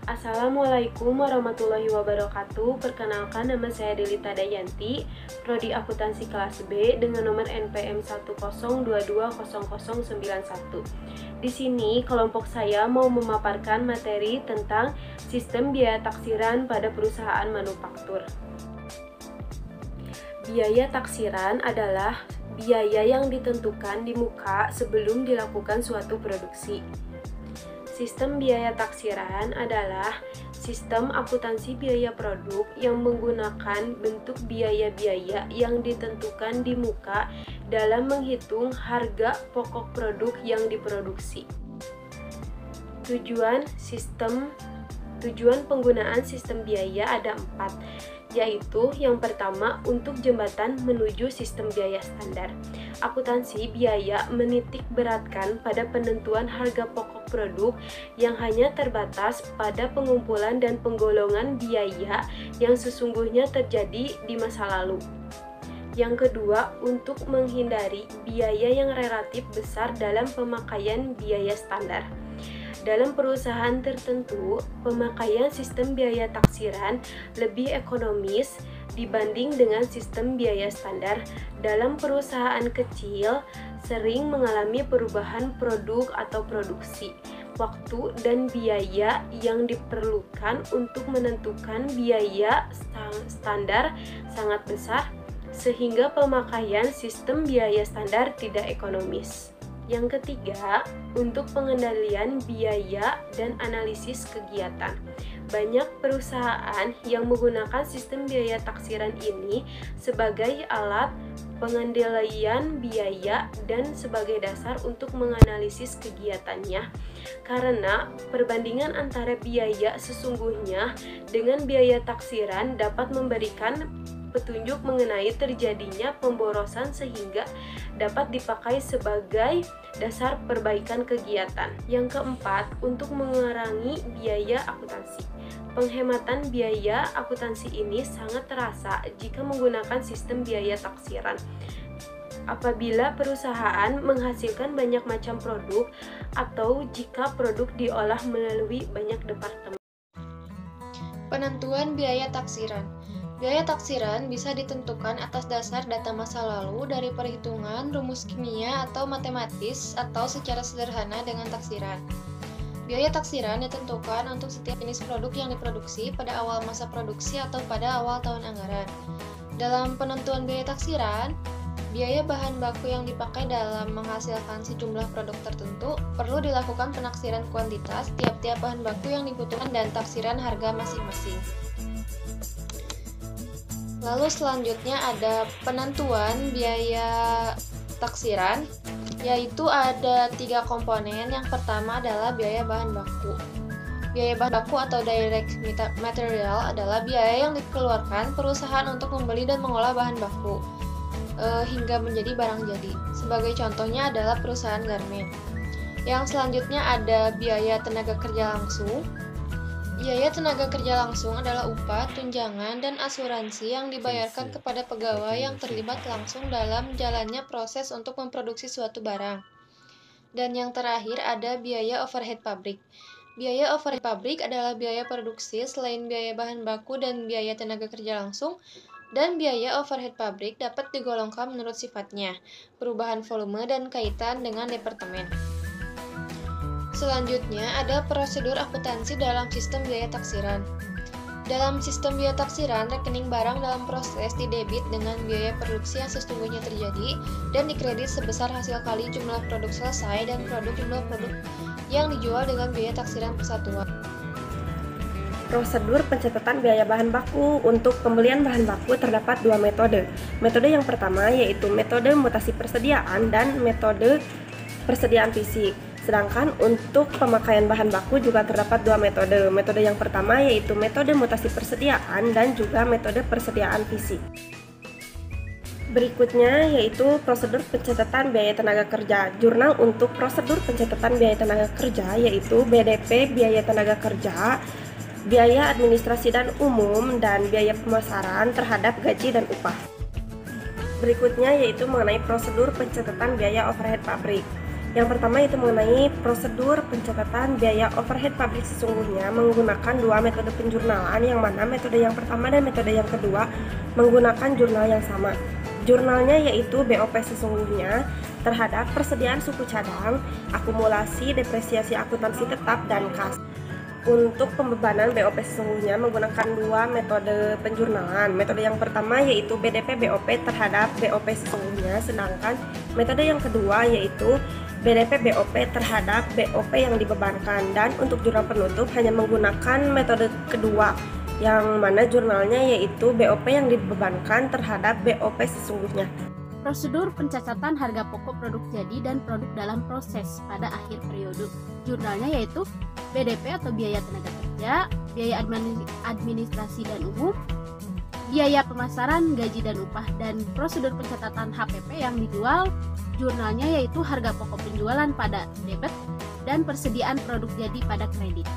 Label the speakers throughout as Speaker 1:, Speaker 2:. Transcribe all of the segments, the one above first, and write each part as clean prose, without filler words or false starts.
Speaker 1: Assalamualaikum warahmatullahi wabarakatuh. Perkenalkan, nama saya Delita Dayanti, Prodi Akuntansi kelas B dengan nomor NPM 102200091. Di sini kelompok saya mau memaparkan materi tentang sistem biaya taksiran pada perusahaan manufaktur. Biaya taksiran adalah biaya yang ditentukan di muka sebelum dilakukan suatu produksi. Sistem biaya taksiran adalah sistem akuntansi biaya produk yang menggunakan bentuk biaya-biaya yang ditentukan di muka dalam menghitung harga pokok produk yang diproduksi. Tujuan penggunaan sistem biaya ada 4, yaitu yang pertama untuk jembatan menuju sistem biaya standar. Akuntansi biaya menitik beratkan pada penentuan harga pokok produk yang hanya terbatas pada pengumpulan dan penggolongan biaya yang sesungguhnya terjadi di masa lalu. Yang kedua, untuk menghindari biaya yang relatif besar dalam pemakaian biaya standar. Dalam perusahaan tertentu, pemakaian sistem biaya taksiran lebih ekonomis dibanding dengan sistem biaya standar. Dalam perusahaan kecil, sering mengalami perubahan produk atau produksi, waktu dan biaya yang diperlukan untuk menentukan biaya standar sangat besar, sehingga pemakaian sistem biaya standar tidak ekonomis. Yang ketiga, untuk pengendalian biaya dan analisis kegiatan. Banyak perusahaan yang menggunakan sistem biaya taksiran ini sebagai alat pengendalian biaya dan sebagai dasar untuk menganalisis kegiatannya. Karena perbandingan antara biaya sesungguhnya dengan biaya taksiran dapat memberikan petunjuk mengenai terjadinya pemborosan sehingga dapat dipakai sebagai dasar perbaikan kegiatan. Yang keempat, untuk mengurangi biaya akuntansi. Penghematan biaya akuntansi ini sangat terasa jika menggunakan sistem biaya taksiran. Apabila perusahaan menghasilkan banyak macam produk atau jika produk diolah melalui banyak departemen.
Speaker 2: Penentuan biaya taksiran. Biaya taksiran bisa ditentukan atas dasar data masa lalu dari perhitungan, rumus kimia, atau matematis, atau secara sederhana dengan taksiran. Biaya taksiran ditentukan untuk setiap jenis produk yang diproduksi pada awal masa produksi atau pada awal tahun anggaran. Dalam penentuan biaya taksiran, biaya bahan baku yang dipakai dalam menghasilkan sejumlah produk tertentu perlu dilakukan penaksiran kuantitas tiap-tiap bahan baku yang dibutuhkan dan taksiran harga masing-masing. Lalu selanjutnya ada penentuan biaya taksiran, yaitu ada 3 komponen. Yang pertama adalah biaya bahan baku. Biaya bahan baku atau direct material adalah biaya yang dikeluarkan perusahaan untuk membeli dan mengolah bahan baku hingga menjadi barang jadi. Sebagai contohnya adalah perusahaan garmen. Yang selanjutnya ada biaya tenaga kerja langsung. Biaya tenaga kerja langsung adalah upah, tunjangan, dan asuransi yang dibayarkan kepada pegawai yang terlibat langsung dalam jalannya proses untuk memproduksi suatu barang. Dan yang terakhir ada biaya overhead pabrik. Biaya overhead pabrik adalah biaya produksi selain biaya bahan baku dan biaya tenaga kerja langsung, dan biaya overhead pabrik dapat digolongkan menurut sifatnya, perubahan volume, dan kaitan dengan departemen. Selanjutnya ada prosedur akuntansi dalam sistem biaya taksiran. Dalam sistem biaya taksiran, rekening barang dalam proses didebit dengan biaya produksi yang sesungguhnya terjadi dan dikredit sebesar hasil kali jumlah produk selesai dan jumlah produk yang dijual dengan biaya taksiran persatuan.
Speaker 3: Prosedur pencatatan biaya bahan baku. Untuk pembelian bahan baku terdapat 2 metode. Metode yang pertama yaitu metode mutasi persediaan dan metode persediaan fisik. Sedangkan untuk pemakaian bahan baku juga terdapat 2 metode. Metode yang pertama yaitu metode mutasi persediaan dan juga metode persediaan fisik. Berikutnya yaitu prosedur pencatatan biaya tenaga kerja. Jurnal untuk prosedur pencatatan biaya tenaga kerja yaitu BDP biaya tenaga kerja, biaya administrasi dan umum, dan biaya pemasaran terhadap gaji dan upah. Berikutnya yaitu mengenai prosedur pencatatan biaya overhead pabrik. Yang pertama itu mengenai prosedur pencatatan biaya overhead pabrik sesungguhnya menggunakan dua metode penjurnalan, yang mana metode yang pertama dan metode yang kedua menggunakan jurnal yang sama. Jurnalnya yaitu BOP sesungguhnya terhadap persediaan suku cadang, akumulasi, depresiasi akuntansi tetap, dan kas. Untuk pembebanan BOP sesungguhnya menggunakan dua metode penjurnalan. Metode yang pertama yaitu BDP BOP terhadap BOP sesungguhnya, sedangkan metode yang kedua yaitu BDP BOP terhadap BOP yang dibebankan. Dan untuk jurnal penutup hanya menggunakan metode kedua, yang mana jurnalnya yaitu BOP yang dibebankan terhadap BOP sesungguhnya.
Speaker 4: Prosedur pencacatan harga pokok produk jadi dan produk dalam proses pada akhir periode. Jurnalnya yaitu BDP atau biaya tenaga kerja, biaya administrasi dan umum, biaya pemasaran, gaji dan upah, dan prosedur pencatatan HPP yang dijual. Jurnalnya yaitu harga pokok penjualan pada debit dan persediaan produk jadi pada kredit.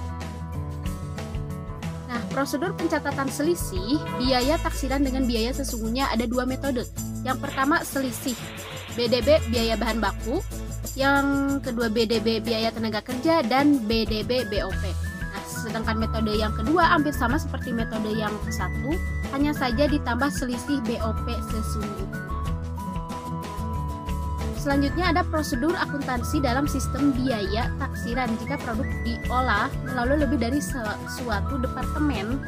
Speaker 4: Nah, prosedur pencatatan selisih biaya taksiran dengan biaya sesungguhnya ada dua metode. Yang pertama selisih BDB biaya bahan baku, yang kedua BDB biaya tenaga kerja, dan BDB BOP. Nah, sedangkan metode yang kedua hampir sama seperti metode yang satu, hanya saja ditambah selisih BOP sesungguhnya. Selanjutnya ada prosedur akuntansi dalam sistem biaya taksiran jika produk diolah melalui lebih dari suatu departemen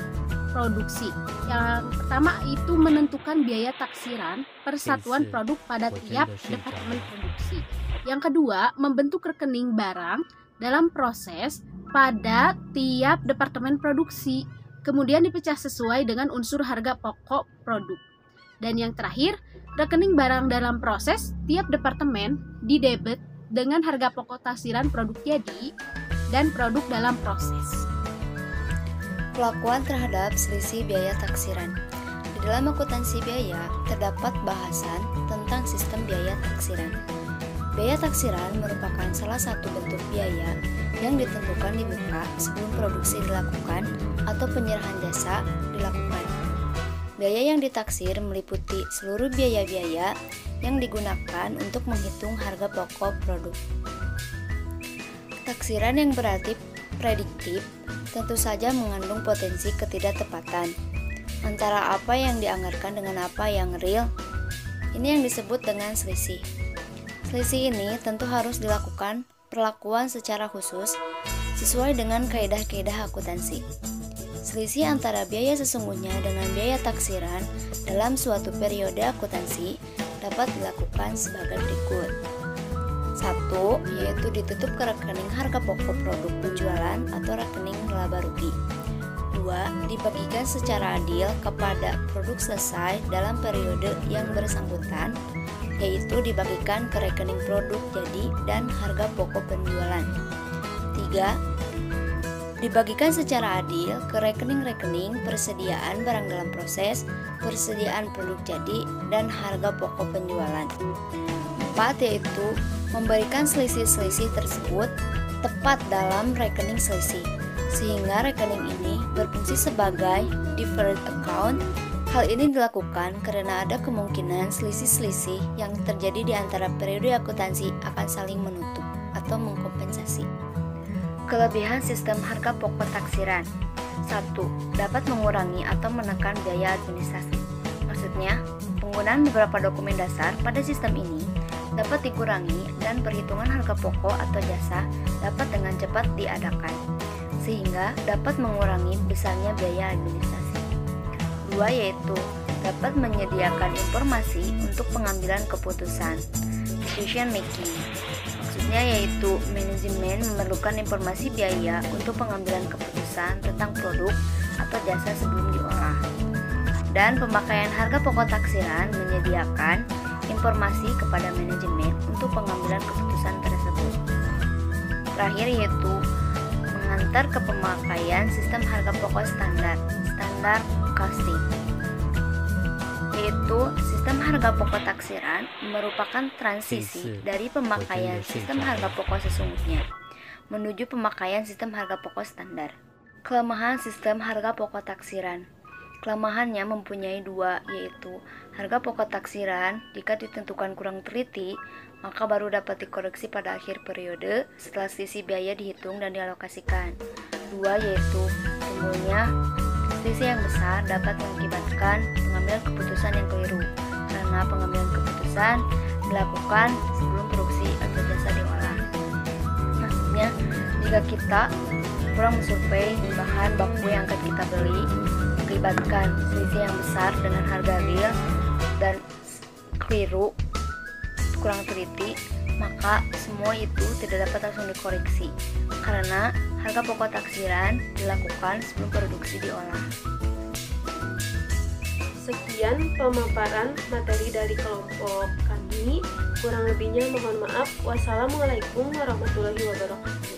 Speaker 4: produksi. Yang pertama itu menentukan biaya taksiran per satuan produk pada tiap departemen produksi. Yang kedua, membentuk rekening barang dalam proses pada tiap departemen produksi, kemudian dipecah sesuai dengan unsur harga pokok produk. Dan yang terakhir, rekening barang dalam proses tiap departemen didebet dengan harga pokok taksiran produk jadi dan produk dalam proses.
Speaker 5: Pelakuan terhadap selisih biaya taksiran. Di dalam akuntansi biaya terdapat bahasan tentang sistem biaya taksiran. Biaya taksiran merupakan salah satu bentuk biaya yang ditentukan di muka sebelum produksi dilakukan atau penyerahan jasa dilakukan. Biaya yang ditaksir meliputi seluruh biaya-biaya yang digunakan untuk menghitung harga pokok produk. Taksiran yang berarti prediktif tentu saja mengandung potensi ketidaktepatan antara apa yang dianggarkan dengan apa yang real. Ini yang disebut dengan selisih. Selisih ini tentu harus dilakukan perlakuan secara khusus sesuai dengan kaidah-kaidah akuntansi. Selisih antara biaya sesungguhnya dengan biaya taksiran dalam suatu periode akuntansi dapat dilakukan sebagai berikut. 1. Yaitu ditutup ke rekening harga pokok produk penjualan atau rekening laba rugi. 2. Dibagikan secara adil kepada produk selesai dalam periode yang bersangkutan, yaitu dibagikan ke rekening produk jadi dan harga pokok penjualan. 3. Dibagikan secara adil ke rekening-rekening persediaan barang dalam proses, persediaan produk jadi, dan harga pokok penjualan. 4. Yaitu memberikan selisih-selisih tersebut tepat dalam rekening selisih, sehingga rekening ini berfungsi sebagai deferred account. Hal ini dilakukan karena ada kemungkinan selisih-selisih yang terjadi di antara periode akuntansi akan saling menutup atau mengkompensasi. Kelebihan sistem harga pokok taksiran. 1. Dapat mengurangi atau menekan biaya administrasi. Maksudnya, penggunaan beberapa dokumen dasar pada sistem ini dapat dikurangi dan perhitungan harga pokok atau jasa dapat dengan cepat diadakan, sehingga dapat mengurangi besarnya biaya administrasi. 2. Yaitu dapat menyediakan informasi untuk pengambilan keputusan, decision making. Maksudnya yaitu manajemen memerlukan informasi biaya untuk pengambilan keputusan tentang produk atau jasa sebelum diolah. Dan pemakaian harga pokok taksiran menyediakan informasi kepada manajemen untuk pengambilan keputusan tersebut. Terakhir yaitu mengantar ke pemakaian sistem harga pokok standar costing, yaitu sistem harga pokok taksiran merupakan transisi dari pemakaian sistem harga pokok sesungguhnya menuju pemakaian sistem harga pokok standar. Kelemahan sistem harga pokok taksiran. Kelemahannya mempunyai dua, yaitu harga pokok taksiran jika ditentukan kurang teliti, maka baru dapat dikoreksi pada akhir periode setelah selisih biaya dihitung dan dialokasikan. Dua, yaitu timbulnya selisih yang besar dapat mengakibatkan pengambilan keputusan yang keliru, karena pengambilan keputusan dilakukan sebelum produksi atau jasa diolah. Maksudnya, jika kita kurang mensurvei bahan baku yang akan kita beli, melibatkan selisih yang besar dengan harga real dan keliru, kurang teliti, maka semua itu tidak dapat langsung dikoreksi karena harga pokok taksiran dilakukan sebelum produksi diolah.
Speaker 1: Sekian pemaparan materi dari kelompok kami. Kurang lebihnya mohon maaf. Wassalamualaikum warahmatullahi wabarakatuh.